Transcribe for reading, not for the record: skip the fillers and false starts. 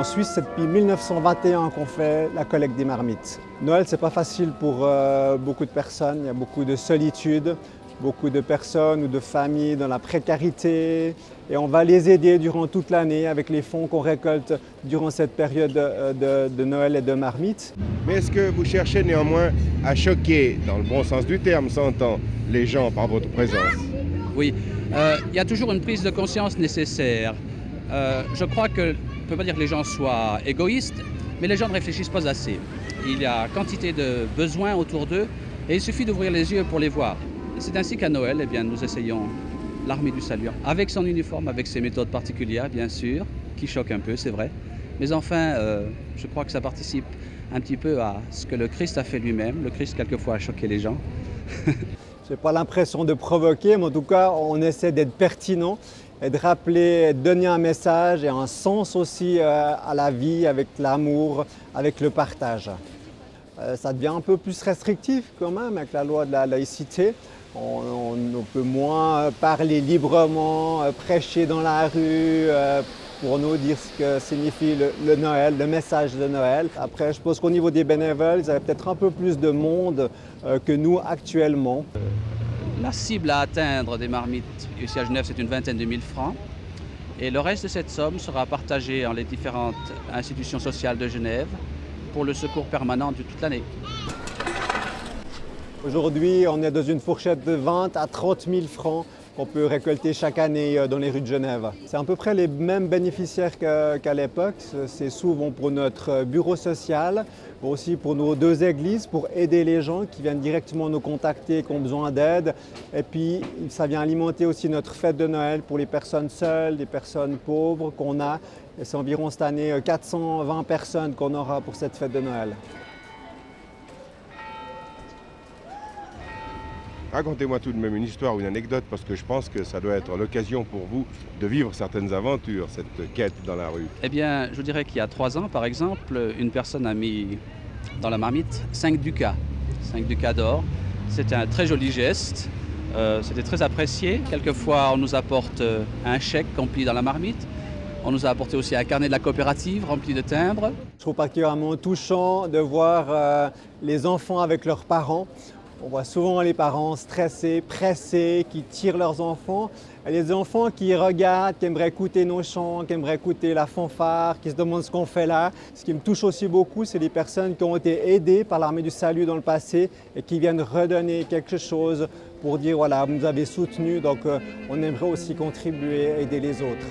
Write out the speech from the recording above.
En Suisse, c'est depuis 1921 qu'on fait la collecte des marmites. Noël, c'est pas facile pour beaucoup de personnes. Il y a beaucoup de solitude, beaucoup de personnes ou de familles dans la précarité. Et on va les aider durant toute l'année avec les fonds qu'on récolte durant cette période de Noël et de marmites. Mais est-ce que vous cherchez néanmoins à choquer, dans le bon sens du terme, s'entend, les gens par votre présence? Oui, il y a toujours une prise de conscience nécessaire. Je crois que, on ne peut pas dire que les gens soient égoïstes, mais les gens ne réfléchissent pas assez. Il y a quantité de besoins autour d'eux et il suffit d'ouvrir les yeux pour les voir. C'est ainsi qu'à Noël, eh bien, nous essayons l'armée du salut, avec son uniforme, avec ses méthodes particulières, bien sûr, qui choquent un peu, c'est vrai. Mais enfin, je crois que ça participe un petit peu à ce que le Christ a fait lui-même. Le Christ, quelquefois, a choqué les gens. Je n'ai pas l'impression de provoquer, mais en tout cas, on essaie d'être pertinent et de rappeler, de donner un message et un sens aussi à la vie, avec l'amour, avec le partage. Ça devient un peu plus restrictif quand même avec la loi de la laïcité. On peut moins parler librement, prêcher dans la rue, pour nous dire ce que signifie le Noël, le message de Noël. Après, je pense qu'au niveau des bénévoles, ils avaient peut-être un peu plus de monde que nous actuellement. La cible à atteindre des marmites ici à Genève, c'est une vingtaine de mille francs. Et le reste de cette somme sera partagé en les différentes institutions sociales de Genève pour le secours permanent de toute l'année. Aujourd'hui, on est dans une fourchette de 20 à 30 000 francs qu'on peut récolter chaque année dans les rues de Genève. C'est à peu près les mêmes bénéficiaires qu'à l'époque. C'est souvent pour notre bureau social, mais aussi pour nos deux églises, pour aider les gens qui viennent directement nous contacter, qui ont besoin d'aide. Et puis, ça vient alimenter aussi notre fête de Noël pour les personnes seules, les personnes pauvres qu'on a. Et c'est environ cette année 420 personnes qu'on aura pour cette fête de Noël. Racontez-moi tout de même une histoire ou une anecdote, parce que je pense que ça doit être l'occasion pour vous de vivre certaines aventures, cette quête dans la rue. Eh bien, je dirais qu'il y a 3 ans, par exemple, une personne a mis dans la marmite 5 ducats d'or. C'était un très joli geste, c'était très apprécié. Quelquefois, on nous apporte un chèque rempli dans la marmite. On nous a apporté aussi un carnet de la coopérative rempli de timbres. Je trouve particulièrement touchant de voir les enfants avec leurs parents. On voit souvent les parents stressés, pressés, qui tirent leurs enfants. Et les enfants qui regardent, qui aimeraient écouter nos chants, qui aimeraient écouter la fanfare, qui se demandent ce qu'on fait là. Ce qui me touche aussi beaucoup, c'est les personnes qui ont été aidées par l'armée du salut dans le passé et qui viennent redonner quelque chose pour dire voilà, vous nous avez soutenus, donc on aimerait aussi contribuer, aider les autres.